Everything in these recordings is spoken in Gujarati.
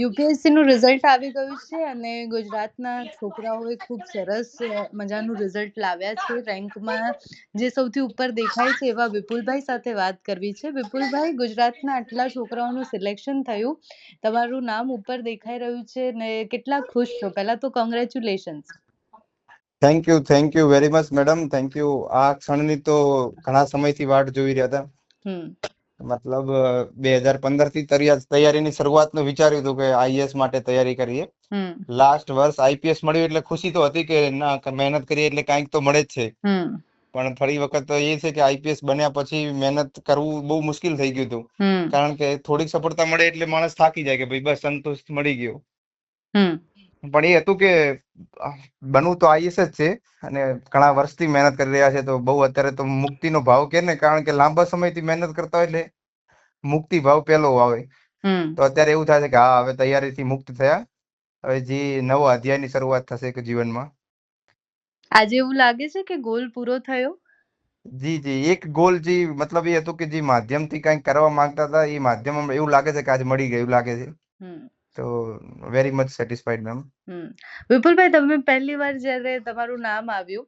યુપીએસસી નું રિઝલ્ટ આવી ગયું છે અને ગુજરાતના છોકરાઓએ ખૂબ સરસ મજાનું રિઝલ્ટ લાવ્યા છે. રેન્કમાં જે સૌથી ઉપર દેખાય છે એવા વિપુલભાઈ સાથે વાત કરવી છે. વિપુલભાઈ, ગુજરાતના આટલા છોકરાઓનું સિલેક્શન થયું, તમારું નામ ઉપર દેખાઈ રહ્યું છે ને કેટલા ખુશ છો? પહેલા તો congratulations. Thank you very much madam, thank you. આ ક્ષણની તો ઘણા સમયથી વાટ જોઈ રહ્યા હતા. હમ મતલબ 2015 થી તૈયારીની શરૂઆતનું વિચાર્યું હતું કે આઈએએસ માટે તૈયારી કરીએ. હમ લાસ્ટ વર્ષ આઈપીએસ મળ્યું એટલે ખુશી તો હતી કે ના મહેનત કરીએ એટલે કાંઈક તો મળે જ છે. હમ પણ ફરી વખત તો એ છે કે આઈપીએસ બન્યા પછી મહેનત કરવું બહુ મુશ્કેલ થઈ ગયું હતું. હમ કારણ કે થોડીક સફળતા મળે એટલે માણસ થાકી જાય કે ભાઈ બસ સંતોષ મળી ગયો. હમ પણ એ હતું કે બનવું તો આઈએસ જ છે અને ઘણા વર્ષથી મહેનત કરી રહ્યા છે. તો બહુ અત્યારે તો મુક્તિનો ભાવ કે ને, કારણ કે લાંબા સમયથી મહેનત કરતા હોય એટલે મુક્તિ ભાવ પેલો આવે. હમ તો અત્યારે એવું થાય છે કે હા, હવે તૈયારીથી મુક્ત થયા, હવે જે નવો અધ્યાયની શરૂઆત થશે કે જીવનમાં. આજે એવું લાગે છે કે ગોલ પૂરો થયો? જી, એક ગોલ જે મતલબ એ હતું કે જે માધ્યમથી કંઈક કરવા માંગતા હતા એ માધ્યમ એવું લાગે છે કે આજે મળી ગયું લાગે છે. હમ તો વેરી મચ સેટિસ્ફાઈડ મેમ. વિપુલભાઈ, તમે પહેલી વાર જ્યારે તમારું નામ આવ્યું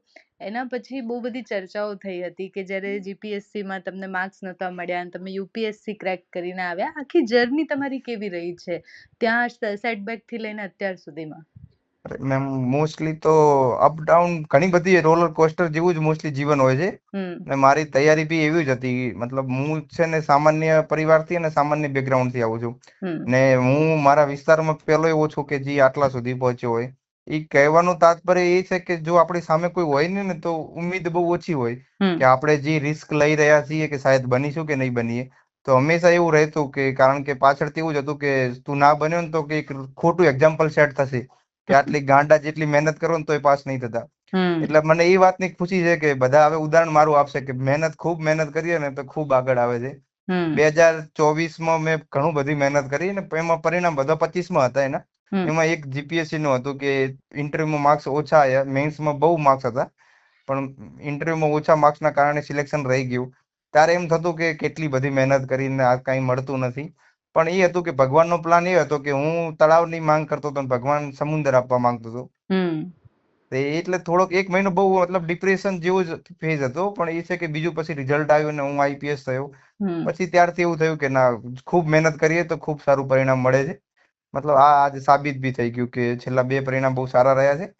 એના પછી બહુ બધી ચર્ચાઓ થઈ હતી કે જ્યારે જીપીએસસીમાં તમને માર્ક્સ નહોતા મળ્યા અને તમે યુપીએસસી ક્રેક કરીને આવ્યા. આખી જર્ની તમારી કેવી રહી છે ત્યાં સેટબેકથી લઈને અત્યાર સુધીમાં? મેમ મોસ્ટલી તો અપડાઉન ઘણી બધી રોલર કોસ્ટર જેવું જ મોસ્ટલી જીવન હોય છે. અને મારી તૈયારી બી એવી જ હતી. મતલબ હું છે ને સામાન્ય પરિવારથી અને સામાન્ય બેકગ્રાઉન્ડ થી આવું છું. ને હું મારા વિસ્તારમાં પેલો એવો છું કે જે આટલા સુધી પહોંચ્યો હોય. એ કહેવાનું તાત્પર્ય એ છે કે જો આપણી સામે કોઈ હોય ને તો ઉમ્મીદ બહુ ઓછી હોય કે આપણે જે રિસ્ક લઈ રહ્યા છીએ કે શાયદ બનીશું કે નહીં બનીએ. તો હંમેશા એવું રહેતું કે કારણ કે પાછળથી એવું જ હતું કે તું ના બન્યો ને તો કે એક ખોટું એક્ઝામ્પલ સેટ થશે કે આટલી ગાંડા જેટલી મહેનત કરો ને તો એ પાસ નહીં થતા. એટલે મને એ વાતની ખુશી છે કે બધા હવે ઉદાહરણ મારું આપશે કે ખૂબ મહેનત કરીએ ને તો ખૂબ આગળ આવે છે. 2024માં મેં ઘણું બધી મહેનત કરી ને એમાં પરિણામ બધા 25માં હતા એના. એમાં એક જીપીએસસી નું હતું કે ઇન્ટરવ્યુમાં માર્ક્સ ઓછા આવ્યા, મેન્સમાં બહુ માર્ક્સ હતા પણ ઇન્ટરવ્યુમાં ઓછા માર્ક્સના કારણે સિલેક્શન રહી ગયું. ત્યારે એમ થતું કે કેટલી બધી મહેનત કરીને આ કાંઈ મળતું નથી. પણ એ હતું કે ભગવાનનો પ્લાન એ હતો કે હું તળાવની માંગ કરતો હતો ભગવાન સમુદ્ર આપવા માંગતો હતો. એટલે થોડોક 1 મહિનો બહુ મતલબ ડિપ્રેશન જેવો જ ફેઝ હતો. પણ એ છે કે બીજું પછી રિઝલ્ટ આવ્યું ને હું આઈપીએસ થયો. પછી ત્યારથી એવું થયું કે ના, ખૂબ મહેનત કરીએ તો ખૂબ સારું પરિણામ મળે છે. મતલબ આ આજે સાબિત બી થઈ ગયું કે છેલ્લા 2 પરિણામ બહુ સારા રહ્યા છે.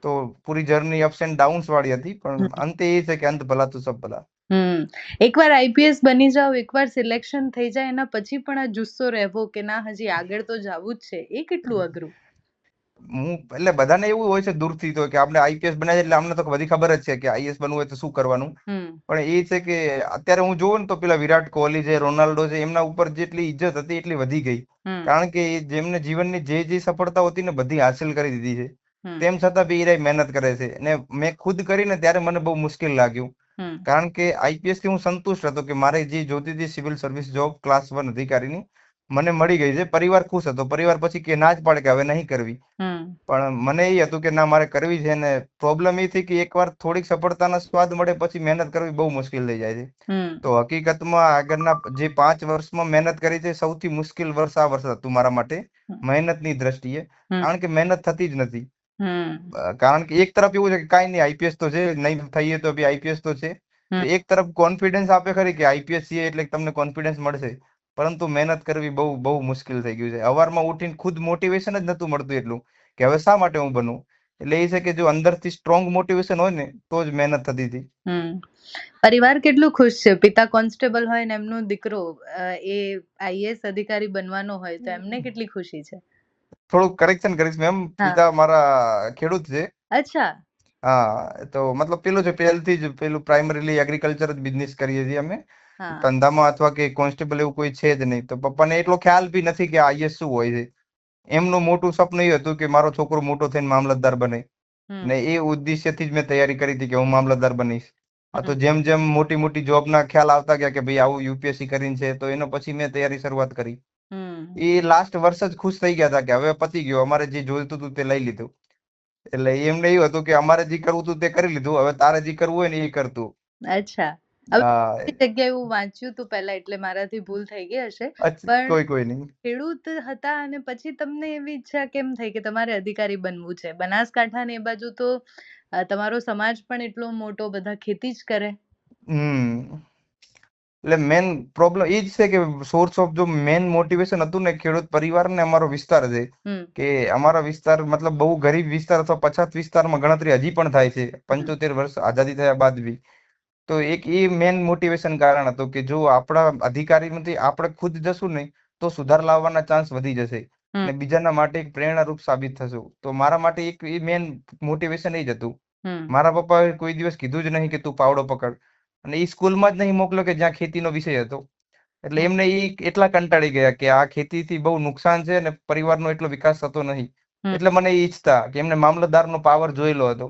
તો પૂરી જર્ની અપ્સ એન્ડ ડાઉન્સ વાળી હતી પણ અંતે એ છે કે અંત ભલા તો સબ ભલા. એકવાર આઈપીએસ બની જાઓ, એકવાર સિલેક્શન થઈ જાય એના પછી પણ આ જુસ્સો રહેવો કે ના હજી આગળ તો જવું જ છે, એ કેટલું અઘરું? એટલે બધાને એવું હોય છે દૂરથી તો કે આપણે આઈપીએસ બનાવીએ એટલે અમને તો બધી ખબર જ છે કે આઈએસ બનવું હોય તો શું કરવાનું. પણ એ છે કે અત્યારે હું જોઉં ને તો પેલા વિરાટ કોહલી છે, રોનાલ્ડો છે, એમના ઉપર જેટલી ઇજ્જત હતી એટલી વધી ગઈ. કારણ કે જેમને જીવનની જે સફળતા હતી ને બધી હાસિલ કરી દીધી છે. તેમ છતાં બી એ મહેનત કરે છે. અને મેં ખુદ કરીને ત્યારે મને બહુ મુશ્કેલ લાગ્યું. કારણ કે આઈપીએસ થી હું સંતુષ્ટ હતો કે મારે જે જોતી હતી સિવિલ સર્વિસ જોબ ક્લાસ 1 અધિકારીની મને મળી ગઈ છે. પરિવાર ખુશ હતો. પરિવાર પછી કે ના જ પાડે કે હવે નહીં કરવી. પણ મને એ હતું કે ના, મારે કરવી છે. ને પ્રોબ્લેમ એ થઈ કે એકવાર થોડીક સફળતાનો સ્વાદ મળે પછી મહેનત કરવી બહુ મુશ્કેલ થઈ જાય છે. તો હકીકતમાં આગળના જે 5 વર્ષમાં મહેનત કરી છે સૌથી મુશ્કેલ વર્ષ આ વર્ષ હતું મારા માટે મહેનતની દ્રષ્ટિએ. કારણ કે મહેનત થતી જ નથી. કારણ કે એક તરફ એવું છે કે કાંઈ નહીં, આઈપીએસ તો છે, નહીં થઈએ તો બી આઈપીએસ તો છે. તો એક તરફ કોન્ફિડન્સ આપે ખરી કે આઈપીએસ છે એટલે તમને કોન્ફિડન્સ મળશે. પરંતુ મહેનત કરવી બહુ બહુ મુશ્કેલ થઈ ગયું છે. સવારમાં ઉઠીને ખુદ મોટિવેશન જ નતું મળતું એટલું કે હવે શા માટે હું બનું. એટલે એ છે કે જો અંદરથી સ્ટ્રોંગ મોટિવેશન હોય ને તો જ મહેનત થતી હતી. પરિવાર કેટલું ખુશ છે? પિતા કોન્સ્ટેબલ હોય ને એમનો દીકરો એ આઈએએસ અધિકારી બનવાનો હોય તો એમને કેટલી ખુશી છે? થોડુંક કરેક્શન કરીશ મેમ, પિતા મારા ખેડૂત છે. અચ્છા. હા, તો મતલબ પેલું છે પહેલથી જ પેલું પ્રાઇમરીલી એગ્રીકલ્ચર જ બિઝનેસ કરીએ છીએ અમે. ધંધામાં અથવા કે કોન્સ્ટેબલ એવું કોઈ છે જ નહીં. તો પપ્પાને એટલો ખ્યાલ બી નથી કે આઈએસ શું હોય છે. એમનું મોટું સપનું એ હતું કે મારો છોકરો મોટો થઈને મામલતદાર બને. ને એ ઉદ્દેશ્યથી જ મેં તૈયારી કરી હતી કે હું મામલતદાર બનીશ. આ તો જેમ જેમ મોટી મોટી જોબના ખ્યાલ આવતા ગયા કે ભાઈ આવું યુપીએસસી કરીને છે તો એનો પછી મેં તૈયારી શરૂઆત કરી. એ લાસ્ટ વર્ષ જ ખુશ થઈ ગયા હતા કે હવે પતી ગયો, અમારે જે જોઈતું હતું તે લઈ લીધું. એટલે એમને એવું હતું કે અમારે જે કરવું હતું તે કરી લીધું, હવે તારે જે કરવું હોય ને એ કરતું. અચ્છા. હવે જગ્યાએ હું વાંચ્યું તું પહેલા એટલે મારાથી ભૂલ થઈ ગઈ હશે. પણ કોઈ નહીં. ખેડૂત હતા અને પછી તમને એવી ઈચ્છા કેમ થઈ કે તમારે અધિકારી બનવું છે? બનાસકાંઠા ને એ બાજુ તો તમારો સમાજ પણ એટલો મોટો, બધા ખેતી જ કરે. એટલે મેન પ્રોબ્લેમ એ જ છે કે સોર્સ ઓફ જો મેન મોટિવેશન હતું ને ખેડૂત પરિવાર ને અમારો વિસ્તાર છે કે અમારા વિસ્તાર મતલબ બહુ ગરીબ વિસ્તાર અથવા પછાત વિસ્તારમાં ગણતરી હજી પણ થાય છે 75 વર્ષ આઝાદી થયા બાદ બી. તો એક એ મેન મોટિવેશન કારણ હતું કે જો આપણા અધિકારીમાંથી આપણે ખુદ જશું ને તો સુધાર લાવવાના ચાન્સ વધી જશે અને બીજાના માટે એક પ્રેરણારૂપ સાબિત થશું. તો મારા માટે એક એ મેન મોટિવેશન એ જ હતું. મારા પપ્પાએ કોઈ દિવસ કીધું જ નહીં કે તું પાવડો પકડ, અને એ સ્કૂલમાં જ નહીં મોકલ્યો કે જ્યાં ખેતીનો વિષય હતો. એટલે એમને એ એટલા કંટાળી ગયા કે આ ખેતીથી બહુ નુકસાન છે અને પરિવારનો એટલો વિકાસ થતો નહીં. એટલે મને એ ઈચ્છતા કે એમને મામલતદારનો પાવર જોયેલો હતો.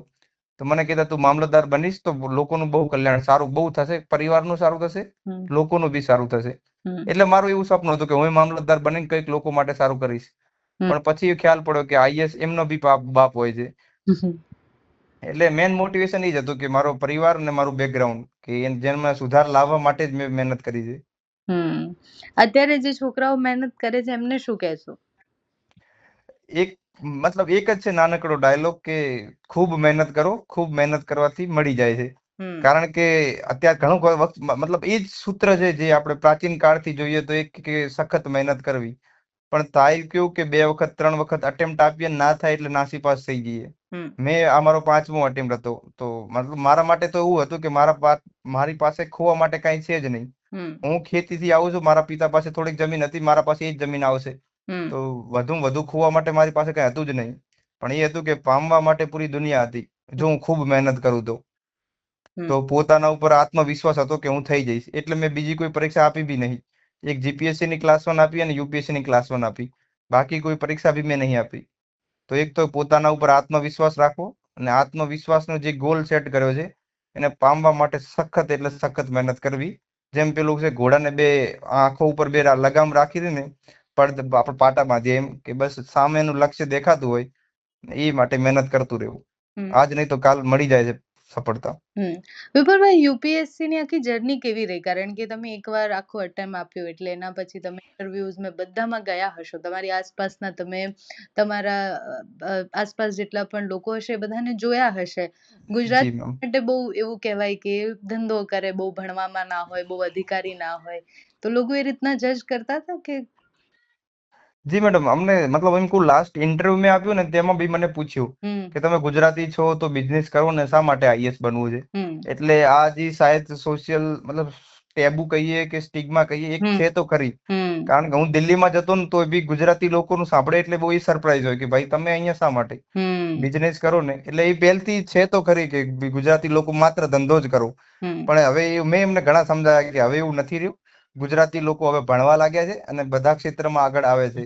તો મને કહેતા તું મામલતદાર બનીશ તો લોકોનું બહુ કલ્યાણ સારું બહુ થશે, પરિવારનું સારું થશે, લોકોનું બી સારું થશે. એટલે મારું એવું સપનું હતું કે હું મામલતદાર બનીને કંઈક લોકો માટે સારું કરીશ. પણ પછી ખ્યાલ પડ્યો કે આઈએસ એમનો બી બાપ હોય છે. એટલે મેન મોટિવેશન એ જ હતું કે મારો પરિવાર અને મારું બેકગ્રાઉન્ડ કે જેમાં સુધાર લાવવા માટે જ મેં મહેનત કરી છે. અત્યારે જે છોકરાઓ મહેનત કરે છે એમને શું કહેશો? મતલબ એક જ છે નાનકડો ડાયલોગ કે ખૂબ મહેનત કરો, ખૂબ મહેનત કરવાથી મળી જાય છે. કારણ કે અત્યારે ઘણું વખત મતલબ એ જ સૂત્ર છે જે આપણે પ્રાચીન કાળથી જોઈએ તો એક કે સખત મહેનત કરવી. પણ થાય કેવું કે 2 વખત 3 વખત અટેમ્પ્ટ આપીએ ના થાય એટલે નાસીપાસ થઈ જઈએ. મેં આ મારો 5મો અટેમ્પ્ટ હતો. તો મતલબ મારા માટે તો એવું હતું કે મારી પાસે ખોવા માટે કઈ છે જ નહીં. હું ખેતીથી આવું છું, મારા પિતા પાસે થોડીક જમીન હતી, મારા પાસે એ જ જમીન આવશે. તો વધુ ખોવા માટે મારી પાસે કઈ હતું જ નહીં. પણ એ હતું કે પામવા માટે પૂરી દુનિયા હતી જો હું ખૂબ મહેનત કરું તો. તો પોતાના ઉપર આત્મવિશ્વાસ હતો કે હું થઈ જઈશ. એટલે મેં બીજી કોઈ પરીક્ષા આપી બી નહીં. એક જીપીએસસી ની ક્લાસ 1 આપી અને યુપીએસસી ની ક્લાસ 1 આપી. બાકી કોઈ પરીક્ષા બી મેં નહીં આપી. તો એક તો પોતાના ઉપર આત્મવિશ્વાસ રાખવો અને આત્મવિશ્વાસનો જે ગોલ સેટ કર્યો છે એને પામવા માટે સખત એટલે સખત મહેનત કરવી. જેમ પેલું છે ઘોડાને 2 આંખો ઉપર 2 લગામ રાખી દે ને આપણે પાટા બાંધીએ એમ કે બસ સામેનું લક્ષ્ય દેખાતું હોય એ માટે મહેનત કરતું રહેવું. આજ નહીં તો કાલ મળી જાય છે સફળતા. વિપુલભાઈ, યુપીએસસી ની આખી જર્ની કેવી રહી? કારણ કે તમે એકવાર આખો અટેમ્પ આપ્યો એટલે એના પછી તમે ઇન્ટરવ્યુઝ મેં બધામાં ગયા હશો. તમારી આસપાસના તમે તમારા આસપાસ જેટલા પણ લોકો હશે બધાને જોયા હશે. ગુજરાત માટે બહુ એવું કહેવાય કે ધંધો કરે, બહુ ભણવામાં ના હોય, બહુ અધિકારી ના હોય. તો લોકો એ રીતના જજ કરતા હતા કે? જી મેડમ, અમને મતલબ એમ કહું લાસ્ટ ઇન્ટરવ્યુ મેં આપ્યું ને તેમાં બી મને પૂછ્યું કે તમે ગુજરાતી છો તો બિઝનેસ કરો ને શા માટે આઈએસ બનવું છે? એટલે આ જે શાયદ સોશિયલ મતલબ ટેબુ કહીએ કે સ્ટિગ્મા કહીએ એક છે તો ખરી. કારણ કે હું દિલ્હીમાં જતો ને તો બી ગુજરાતી લોકોનું સાંભળે એટલે બહુ સરપ્રાઈઝ હોય કે ભાઈ તમે અહીંયા શા માટે બિઝનેસ કરો ને. એટલે એ પહેલથી છે તો ખરી કે ગુજરાતી લોકો માત્ર ધંધો જ કરો. પણ હવે મેં એમને ઘણા સમજાયા કે હવે એવું નથી રહ્યું. ગુજરાતી લોકો હવે ભણવા લાગ્યા છે અને બધા ક્ષેત્રમાં આગળ આવે છે.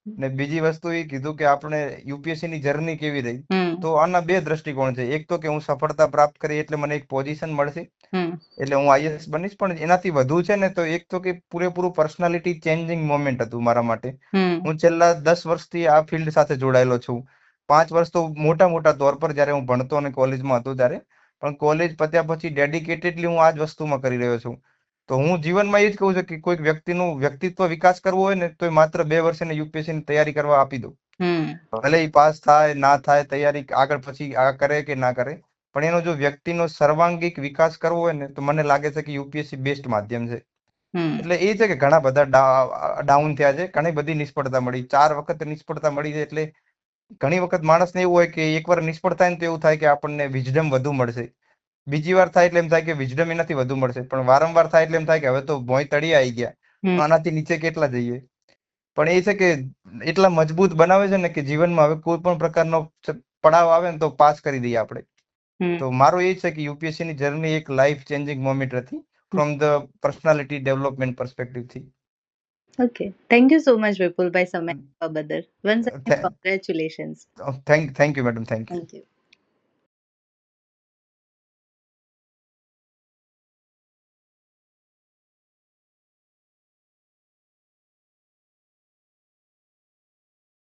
ને બીજી વસ્તુ એ કીધું કે આપણે યુપીએસસી ની જર્ની કેવી રહી? તો આના 2 દ્રષ્ટિકોણ છે. એક તો કે હું સફળતા પ્રાપ્ત કરી એટલે મને એક પોઝિશન મળશે એટલે હું આઈએસ બનીશ. પણ એનાથી વધુ છે ને તો એક તો કે પૂરેપૂરું પર્સનાલિટી ચેન્જિંગ મોમેન્ટ હતું મારા માટે. હું છેલ્લા 10 વર્ષથી આ ફિલ્ડ સાથે જોડાયેલો છું. 5 વર્ષ તો મોટા તौर પર જ્યારે હું ભણતો અને કોલેજમાં હતો ત્યારે, પણ કોલેજ પત્યા પછી ડેડિકેટેડલી હું આ જ વસ્તુમાં કરી રહ્યો છું. તો હું જીવનમાં એ જ કહું છું કે કોઈક વ્યક્તિનું વ્યક્તિત્વ વિકાસ કરવો હોય ને તો માત્ર 2 વર્ષ એને યુપીએસસી ની તૈયારી કરવા આપી દો. ભલે એ પાસ થાય ના થાય, તૈયારી આગળ પછી આ કરે કે ના કરે, પણ એનો જો વ્યક્તિનો સર્વાંગિક વિકાસ કરવો હોય ને તો મને લાગે છે કે યુપીએસસી બેસ્ટ માધ્યમ છે. એટલે એ છે કે ઘણા બધા ડાઉન થયા છે, ઘણી બધી નિષ્ફળતા મળી. 4 વખત નિષ્ફળતા મળી છે. એટલે ઘણી વખત માણસને એવું હોય કે એકવાર નિષ્ફળ થાય ને તો એવું થાય કે આપણને વિઝડમ વધુ મળશે. બીજી વાર થાય એટલે એમ થાય કે વિઝડમ એનાથી વધુ મળશે. પણ વારંવાર થાય એટલે એમ થાય કે હવે તો ભોંય તળિયે આવી ગયા, આનાથી નીચે કેટલા જઈએ. પણ એ છે કે એટલા મજબૂત બનાવે છે ને કે જીવનમાં હવે કોઈ પણ પ્રકારનો પડાવ આવે ને તો પાસ કરી દઈએ આપણે. તો મારું એ છે કે યુપીએસસી ની જર્ની એક લાઈફ ચેન્જિંગ મોમેન્ટ હતી from the personality development perspective થી. Okay, thank you so much Vipulbhai સમય આપવા બદલ. Once again congratulations. Thank you madam, thank you.